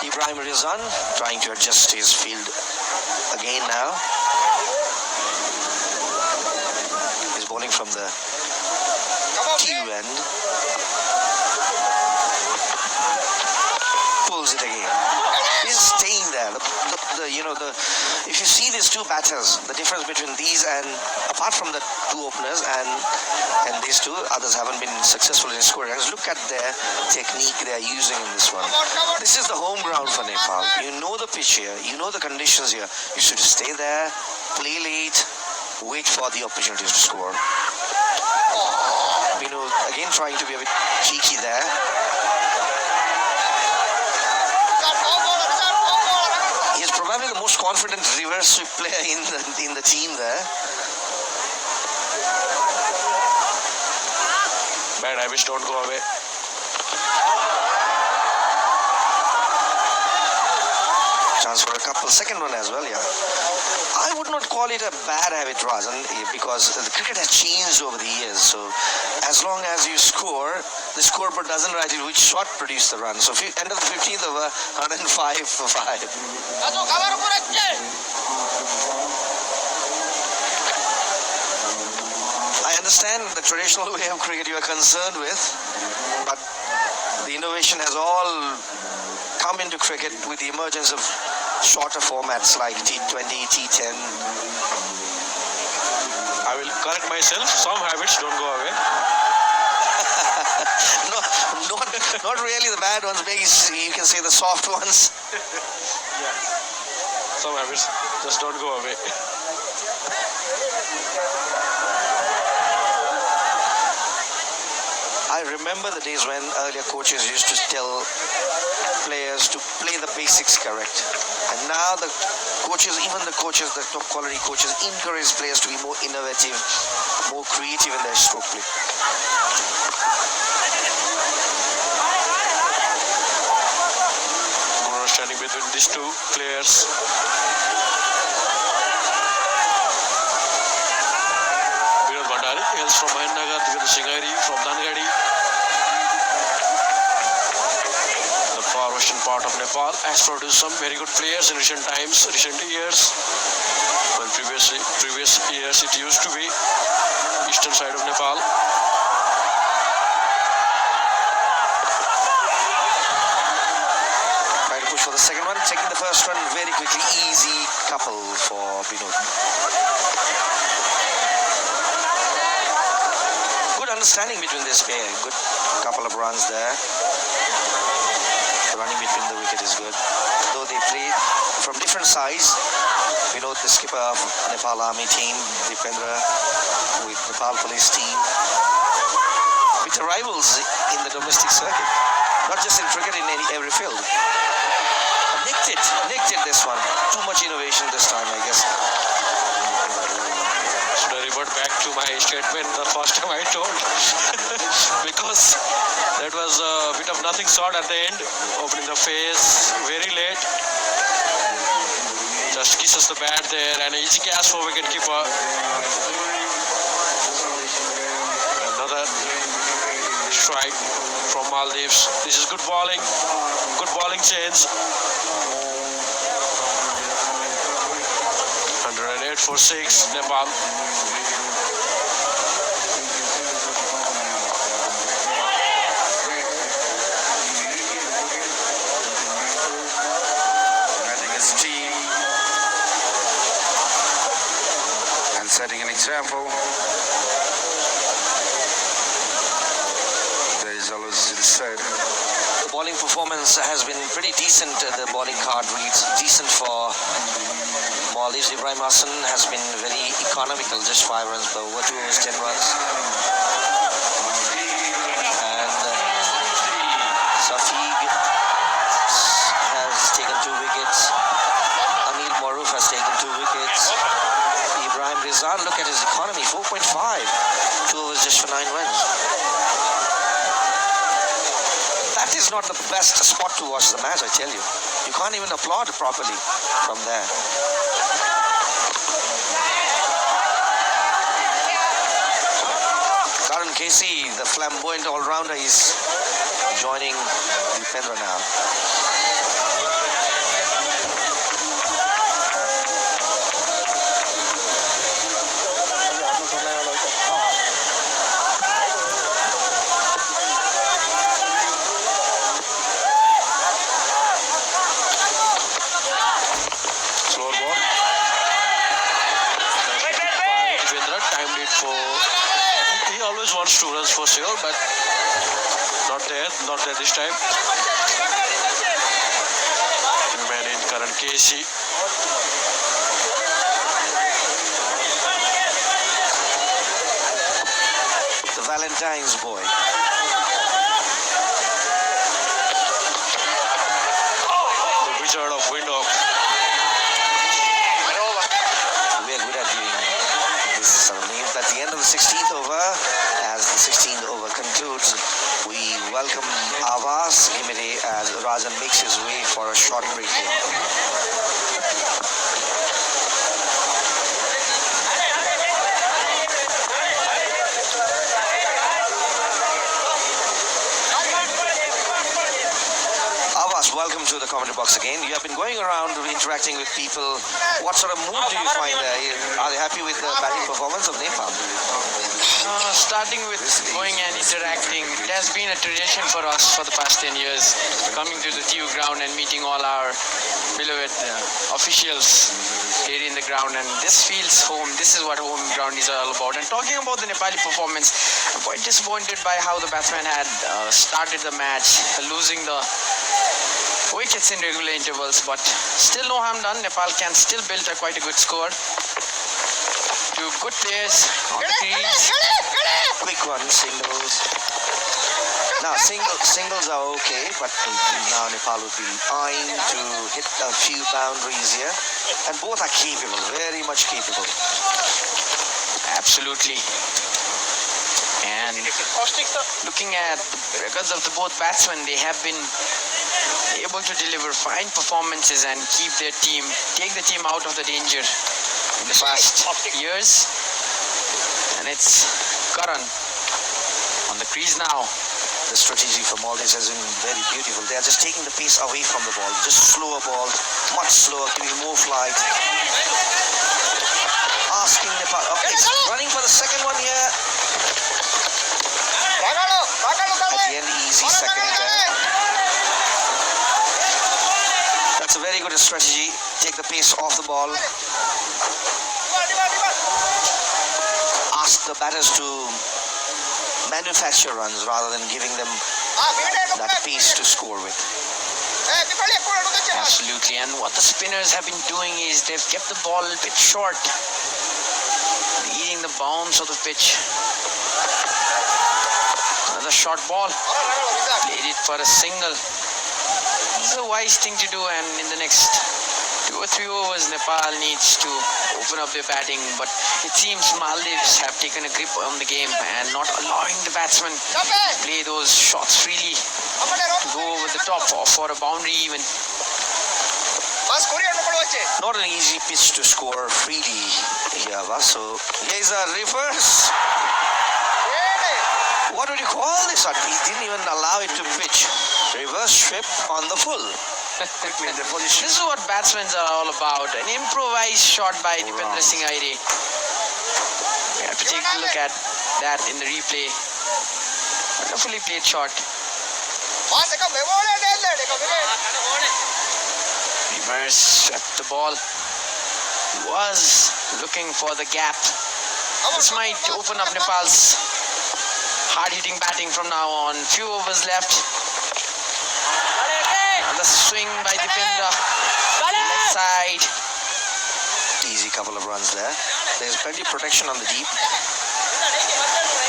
Ibrahim Rizwan trying to adjust his field again now. He's bowling from the TU end. Pulls it again. He's staying there. If you see these two batters, the difference between these and apart from the two openers and these two, others haven't been successful in scoring. Just look at their technique they are using in this one. This is the home ground for Nepal. You know the pitch here. You know the conditions here. You should stay there, play late, wait for the opportunities to score. Again trying to be a bit cheeky there. He's probably the most confident reverse sweep player in the team there. Bad habits don't go away. Chance for a couple. Second one as well, yeah. I would not call it a bad habit, Rajan, because the cricket has changed over the years. So as long as you score, the scoreboard doesn't write it which shot produced the run. So end of the 15th over, 105 for 5. I understand the traditional way of cricket you are concerned with, but the innovation has all come into cricket with the emergence of shorter formats like T20, T10. I will correct myself. Some habits don't go away. No, not really the bad ones. Maybe you can say the soft ones. Some habits just don't go away. I remember the days when earlier coaches used to tell players to play the basics correct. And now the coaches, even the coaches, the top quality coaches, encourage players to be more innovative, more creative in their stroke play. Good understanding between these two players. Vinod Bhandari hails from Mahennagar, Divendra Singhari from Dangadi. The far western part of Nepal has produced some very good players in recent times, recent years. Well, previous years it used to be eastern side of Nepal. Trying to push for the second one, taking the first one very quickly. Easy couple for Vinod. Good understanding between this pair. Good couple of runs there. The running between the wicket is good. Though they play from different sides. Vinod, the skipper of Nepal Army team, Dipendra with Nepal Police team. With the rivals in the domestic circuit. Not just in cricket, in every field. Nicked it this one. Too much innovation this time, I guess. Should I revert back to my statement the first time I told? Because that was a bit of nothing shot at the end, opening the face very late. Just kisses the bat there, and easy catch for wicketkeeper. Another strike from Maldives. This is good bowling change. 108 for 6, Nepal. Managing his team and setting an example. There is always said. The bowling performance has been pretty decent. The bowling card reads decent for Maldives. Ibrahim Hassan has been very economical, just 5 runs per over, 2 overs, 10 runs. And Safiq has taken 2 wickets. Anil Maruf has taken 2 wickets. Ibrahim Rizan, look at his economy, 4.5. 2 overs just for 9 runs. That is not the best spot to watch the match, I tell you. You can't even applaud properly from there. Karan Casey, the flamboyant all-rounder, is joining Dipendra now. Slower ball. Devendra timed it for. He always wants 2 runs for sure, but not there this time. New man in Karan Casey. The Valentine's boy. The Wizard of Windhoek. We are good at doing this means at the end of the 16th over, as the 16th over concludes, we welcome Avas Himere as Rajan makes his way for a short break here. Avas, welcome to the commentary box again. You have been going around interacting with people. What sort of mood do you find there? Are they happy with the batting performance of Nepal? Starting with going and interacting, it has been a tradition for us for the past 10 years, coming to the TU ground and meeting all our beloved officials here in the ground, and this feels home. This is what home ground is all about. And talking about the Nepali performance, I'm quite disappointed by how the batsmen had started the match, losing the wickets in regular intervals, but still no harm done. Nepal can still build quite a good score. Two good players on the crease. Quick one, singles. Now, singles are okay, but now Nepal would be eyeing to hit a few boundaries here. And both are capable, very much capable. Absolutely. And looking at the records of the both batsmen, they have been able to deliver fine performances and take the team out of the danger in the past years. And it's Karan on the crease now. The strategy for Maldives has been very beautiful. They are just taking the pace away from the ball. Just slower ball, much slower, giving more flight. Asking Nepal. Okay, running for the second one here. At the end, easy second there. That's a very good strategy. Take the pace off the ball. Ask the batters to manufacture runs rather than giving them that pace to score with. Absolutely. And what the spinners have been doing is they've kept the ball a bit short, eating the bounce of the pitch. Another short ball. Played it for a single. It's a wise thing to do, and in the next 2 or 3 overs, Nepal needs to open up their batting, but it seems Maldives have taken a grip on the game and not allowing the batsmen to play those shots freely to go over the top or for a boundary even. Not an easy pitch to score freely here, so here's a reverse. What would you call this? He didn't even allow it to pitch. Reverse trip on the full. This is what batsmen are all about. An improvised shot by Dipendra Singh Aire. We have to take a look at that in the replay. Wonderfully played shot. Reverse swept the ball. Was looking for the gap. This might open up Nepal's hard-hitting batting from now on. Few overs left. The swing by Dipendra. Left side. Easy couple of runs there. There's plenty of protection on the deep.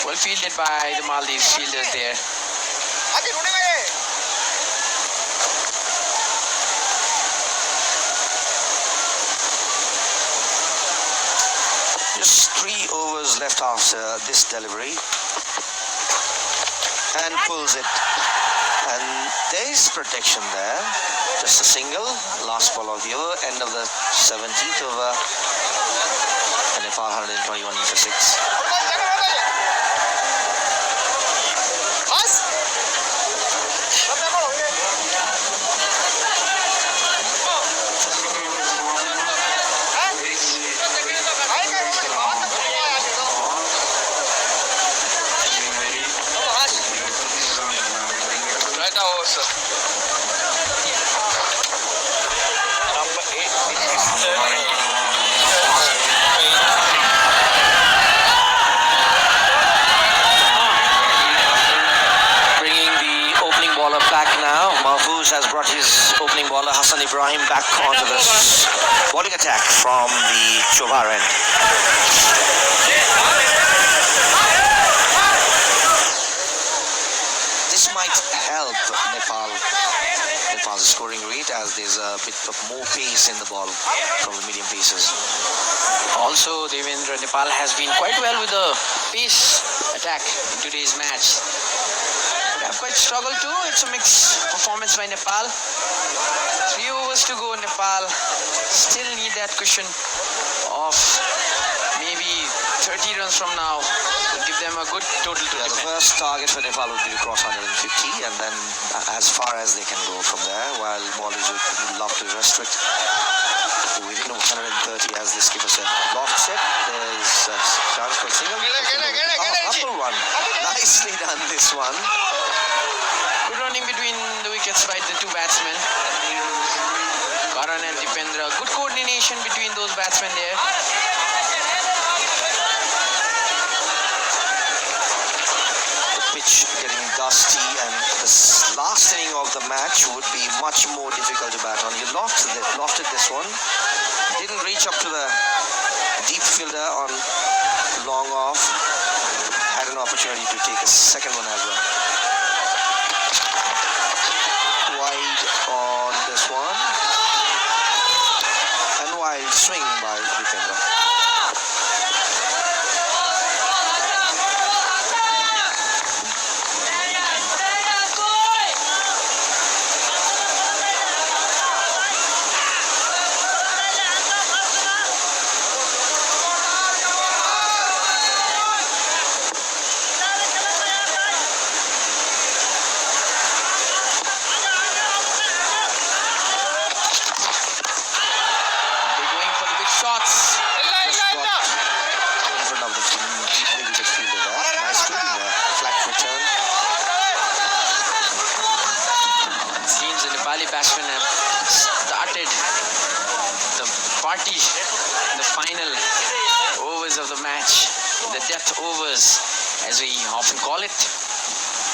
Well fielded by the Maldives fielders there. Just 3 overs left after this delivery. And pulls it. And there is protection there. Just a single. Last ball of the over. End of the 17th over. And Nepal 121 for 6. Has brought his opening bowler Hassan Ibrahim back onto this bowling attack from the Chobar end. This might help Nepal. Nepal's scoring rate as there's a bit of more pace in the ball from the medium paces. Also, Devendra, Nepal has been quite well with the pace attack in today's match. Have quite struggled too. It's a mixed performance by Nepal. 3 overs to go. Nepal still need that cushion of maybe 30 runs from now to give them a good total to the first target for Nepal would be to cross 150, and then as far as they can go from there, while Maldives would love to restrict within 130, as the skipper said. Loft set, there's a chance for a single. Upper one. Nicely done, this one. Good running between the wickets by the two batsmen. Karan and Dipendra. Good coordination between those batsman there. Pitch getting dusty, and this last inning of the match would be much more difficult to bat on. You lofted this one, didn't reach up to the deep fielder on long off, had an opportunity to take a second one as well. Wide on this one, and wild swing by Dipendra. Batsmen have started the party in the final overs of the match, the death overs as we often call it.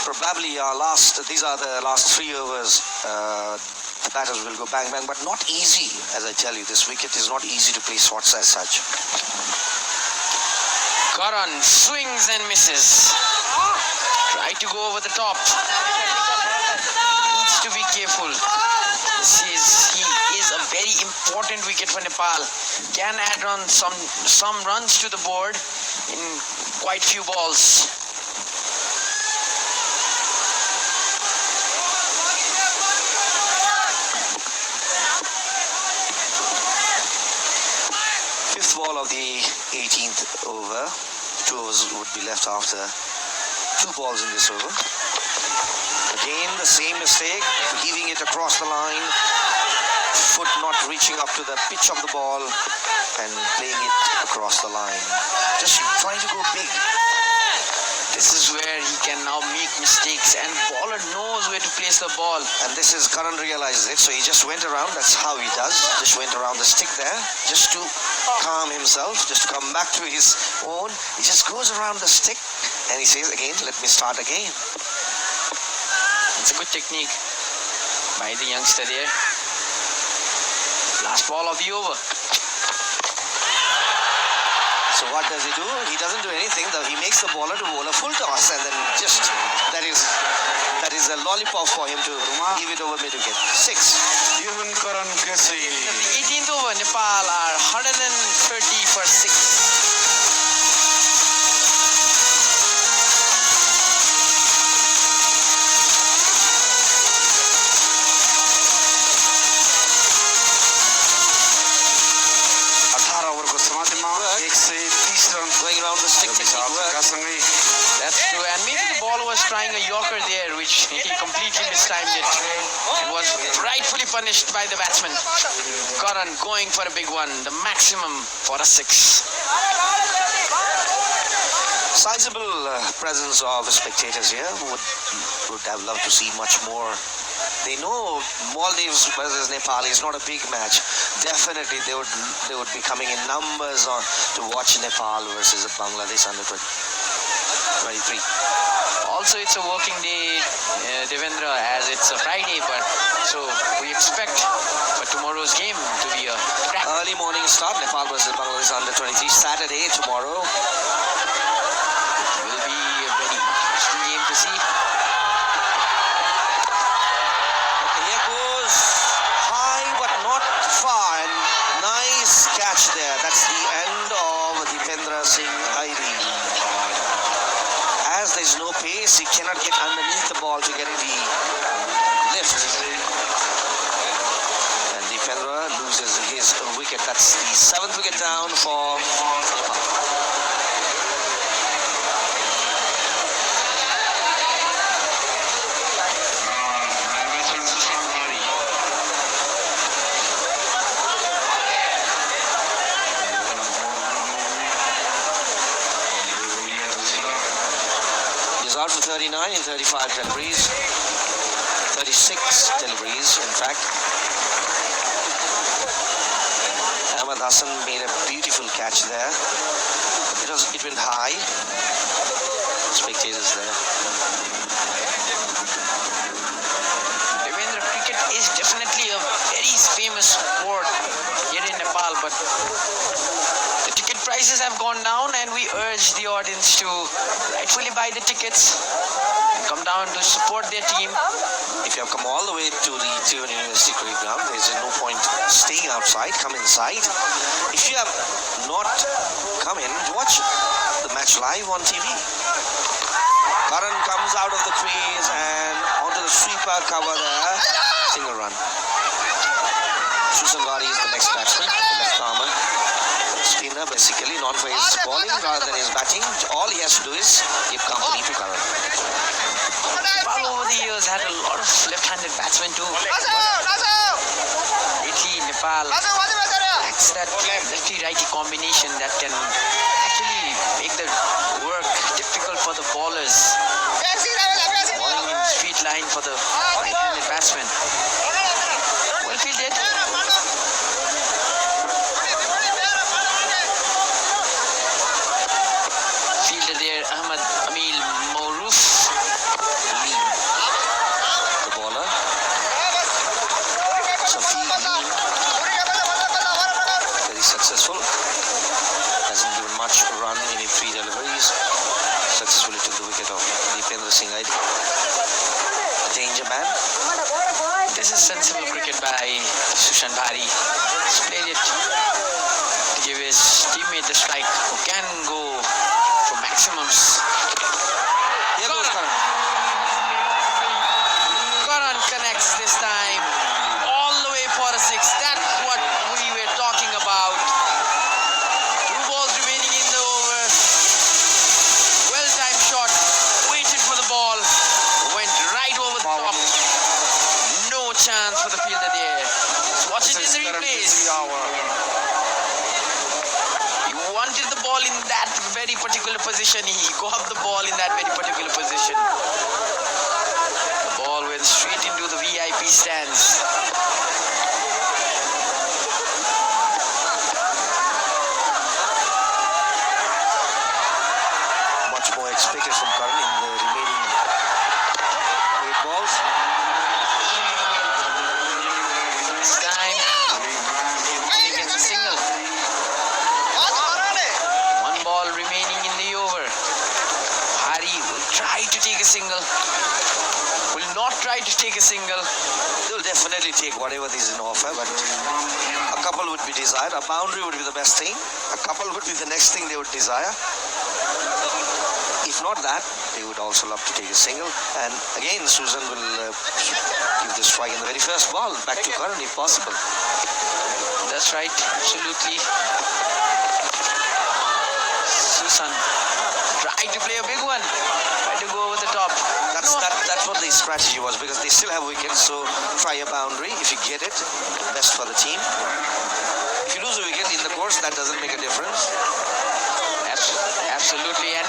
Probably these are the last 3 overs. The batters will go bang bang, but not easy. As I tell you, this wicket is not easy to play shots as such. Karan swings and misses. Try to go over the top. Needs to be careful. He is a very important wicket for Nepal. Can add on some runs to the board in quite few balls. Fifth ball of the 18th over. 2 overs would be left after 2 balls in this over. Again, the same mistake, heaving it across the line, foot not reaching up to the pitch of the ball, and playing it across the line. Just trying to go big. This is where he can now make mistakes, and bowler knows where to place the ball. And this is Karan realizes it, so he just went around. That's how he does. Just went around the stick there, just to calm himself, just to come back to his own. He just goes around the stick, and he says again, let me start again. It's a good technique by the youngster there. Last ball of the over. So what does he do? He doesn't do anything. He makes the bowler to bowl a full toss, and then just that is a lollipop for him to give it over mid-wicket. 6. In the 18th over, Nepal are 130 for 6. Going around the stick technique. That's true, and maybe the ball was trying a yorker there, which he completely mistimed it. It was rightfully punished by the batsman. Karan going for a big one, the maximum for a 6. Sizable presence of spectators here. Would have loved to see much more. They know Maldives versus Nepal is not a big match. Definitely they would be coming in numbers to watch Nepal versus Bangladesh under 23. Also, it's a working day, Devendra, as it's a Friday, but so we expect for tomorrow's game to be a early morning start. Nepal versus Bangladesh under 23 Saturday tomorrow. Will be a very interesting game to see. Catch there. That's the end of Dipendra Singh Airi. As there's no pace, he cannot get underneath the ball to get the lift. And Dipendra loses his wicket. That's the 7th wicket down for Nepal. Out for 39 in 35 deliveries, 36 deliveries in fact. Ahmed Hassan made a beautiful catch there. It went high. Spectators there. Devendra, cricket is definitely a very famous sport here in Nepal, but the ticket prices have gone down, and we urge the audience to rightfully buy the tickets, come down to support their team. If you have come all the way to the Trivandrum University cricket ground, there is no point staying outside. Come inside. If you have not come in, watch the match live on TV. Karan comes out of the crease and onto the sweeper cover there. Single run. Susan Gadi is the next batsman, the left armer. Spinner basically, not for his bowling rather than his batting. All he has to do is give company to Karan. Nepal over the years had a lot of left-handed batsmen too. Lately, Nepal lacks that lefty-righty combination that can actually make the work difficult for the bowlers. Bowling in straight line for the right-handed batsman. Well fielded. Fielder there, Ahmad Amil Mouruf. The bowler. Safi Leen. Very successful. Hasn't given much run in his 3 deliveries. Successfully took the wicket of Dipendra Singh Aidi. Danger man. This is sensible cricket by Sushan Bhari. He's played it to give his teammate the strike who can go for maximums. Here goes Karan. Karan connects this time all the way for a 6. That's what we were talking about. 2 balls remaining in the over. Well-timed shot. Waited for the ball. Went right over the top. No chance for the fielder there. Let's watch it in the replays. He wanted the ball in that very particular position. He got the ball in that very particular position. The ball went straight into the VIP stands. Much more expected from Karan in the remaining 8 balls. This time, he gets a single. 1 ball remaining in the over. Hari will try to take a single. Will not try to take a single. They will definitely take whatever is in offer, but a couple would be desired. A boundary would be the best thing. A couple would be the next thing they would desire. If not that, they would also love to take a single. And again, Susan will give the strike in the very first ball. Back to Karan if possible. That's right, absolutely. Susan tried to play a big one. Tried to go over the top. That's what the strategy was, because they still have wickets, so try a boundary. If you get it, best for the team. If you lose a wicket in the course, that doesn't make a difference. Absolutely. And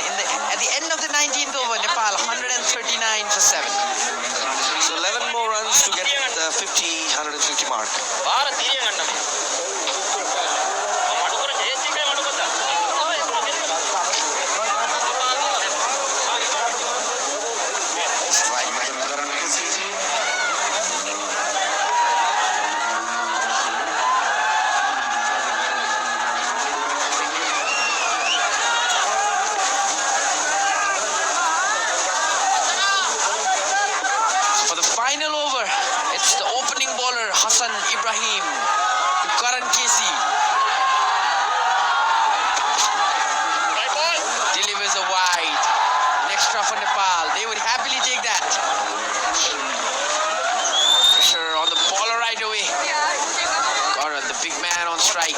at the end of the 19th over, Nepal 139 for 7. So 11 more runs to get the 150 mark. For the final over, it's the opening bowler Hassan Ibrahim to Karan Casey. Delivers a wide. An extra for Nepal. They would happily take that. Pressure on the bowler right away. Karan, the big man on strike.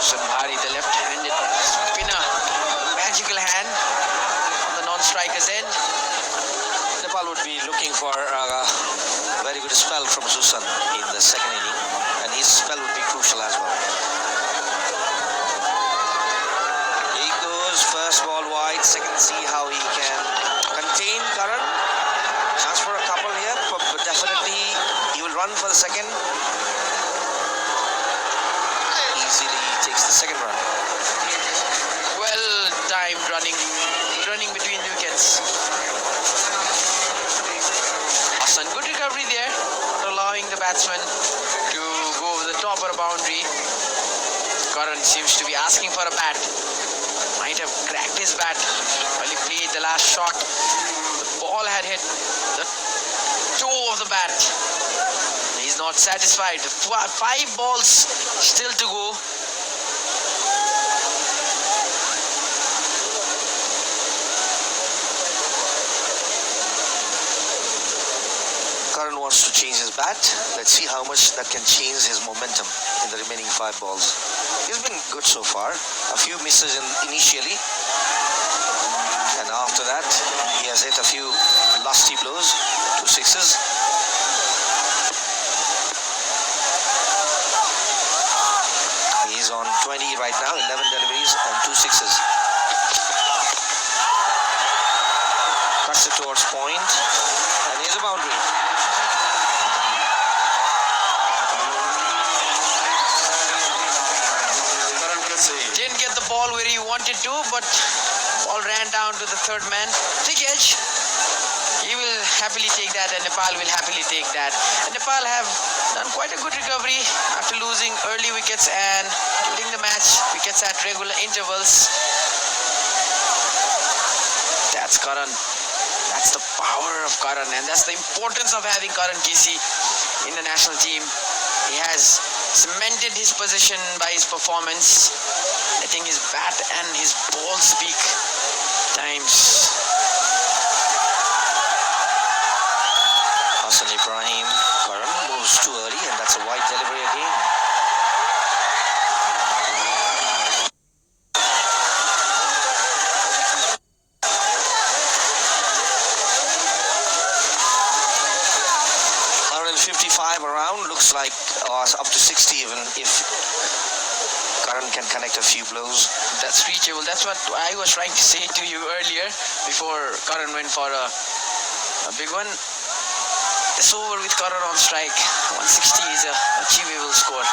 Sambhari, the left-handed spinner. Magical hand on the non-striker's end. Nepal would be looking for a very good spell from Susan in the second inning, and his spell would be crucial as well. He goes first ball wide, second, see how he can contain Karan. Chance for a couple here, but definitely he will run for the second. Easily takes the second run. Well timed running between the wickets. Hassan, good recovery there, not allowing the batsman to go over the top of the boundary. Karan seems to be asking for a bat. Might have cracked his bat while he played the last shot. The ball had hit the toe of the bat. He's not satisfied. 5 balls still to go. Karan wants to change his bat. Let's see how much that can change his momentum in the remaining 5 balls. He's been good so far. A few misses initially. And after that, he has hit a few lusty blows, 2 sixes. He's on 20 right now, 11 deliveries and 2 sixes. Cuts it towards point, and here's a boundary. Didn't get the ball where he wanted to, but ball ran down to the third man. Thick edge. He will happily take that, and Nepal will happily take that. And Nepal have done quite a good recovery after losing early wickets and getting the match wickets at regular intervals. That's Karan. That's the power of Karan, and that's the importance of having Karan Casey in the national team. He has cemented his position by his performance, letting his bat and his ball speak times. Hassan Ibrahim, Karan moves too early, and that's a wide delivery again. Around looks like up to 60 even if Karan can connect a few blows. That's reachable. That's what I was trying to say to you earlier before Karan went for a big one. This over with Karan on strike, 160 is a achievable score.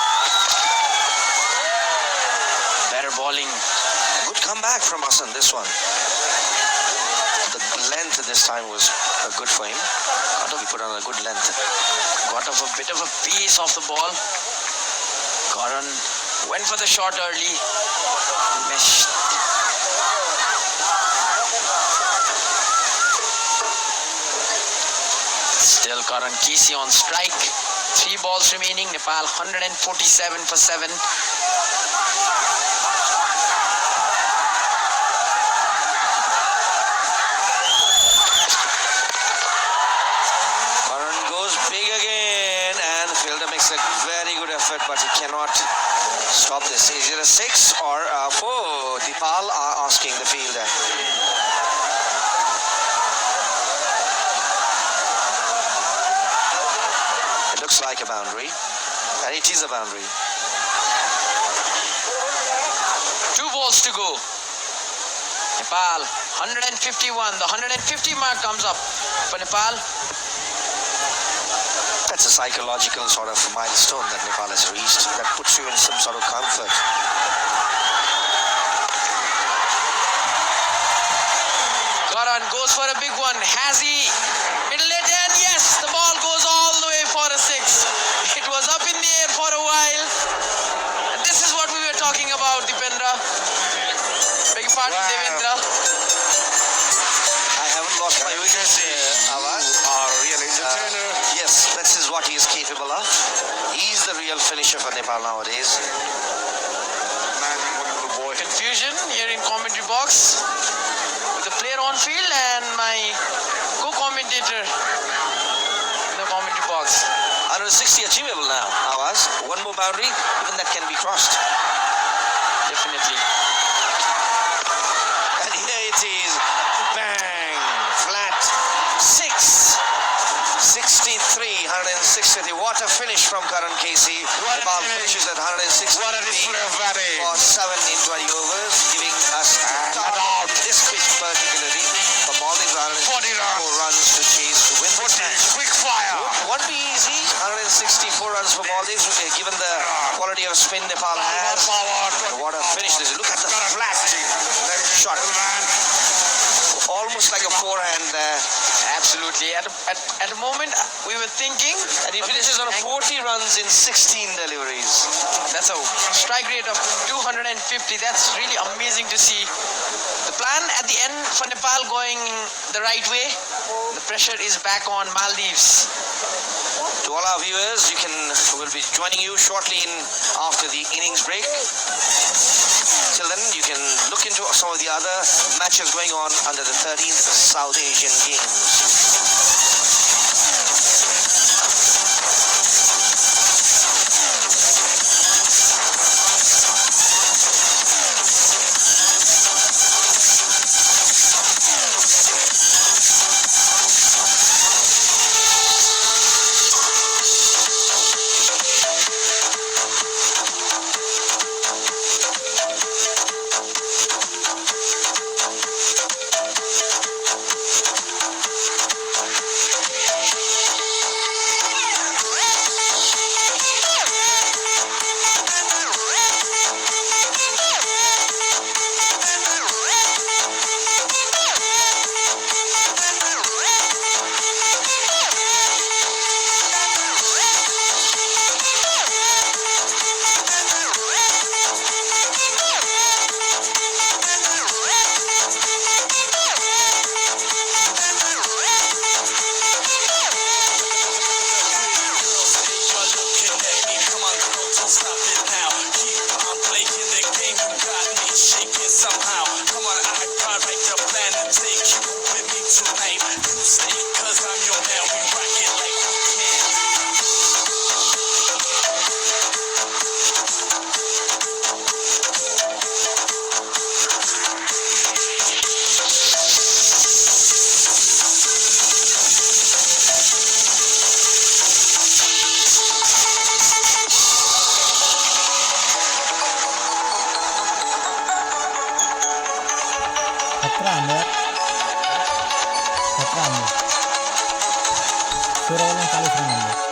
Better bowling. Good comeback from Hassan, this one. The length this time was good for him. He put on a good length. Got off a bit of a pace off the ball. Karan went for the shot early. Missed. Still Karan Casey on strike. 3 balls remaining. Nepal 147 for 7. A very good effort, but he cannot stop this. Is it a 6 or a 4? Nepal are asking the fielder. It looks like a boundary, and it is a boundary. 2 balls to go. Nepal 151. The 150 mark comes up for Nepal. That's a psychological sort of milestone that Nepal has reached that puts you in some sort of comfort. Karan goes for a big one. Has he middle it? And yes, the ball goes all the way for a 6. It was up in the air for a while. And this is what we were talking about, Dipendra. Beg your pardon, Devendra. I haven't lost my wickets, Awaz. Are a real entertainer. Yes, this is what he is capable of. He's the real finisher for Nepal nowadays. Man, wonderful boy. Confusion here in commentary box with the player on field and my co-commentator in the commentary box. 160 achievable now, Awaz. One more boundary, even that can be crossed. Definitely. And here it is. Bang! Flat. 6. 63, 160. What a finish from Karan Casey. Nepal finishes at 160 What a display for 7 in 20 overs, giving us this pitch particularly. The Maldives 164 runs to chase to win this match. Quick fire. Won't be easy. 164 given the quality of spin Nepal has. And what a finish this is. Look at the flash shot. Almost like a forehand there. Absolutely. At a moment, we were thinking And he finishes on 40 runs in 16 deliveries. that's a strike rate of 250. That's really amazing to see. The plan at the end for Nepal going the right way. The pressure is back on Maldives. To all our viewers, we'll be joining you shortly after the innings break. Till then, you can look into some of the other matches going on under the 13th South Asian Games. खतरा अंदर 16 40 run अंदर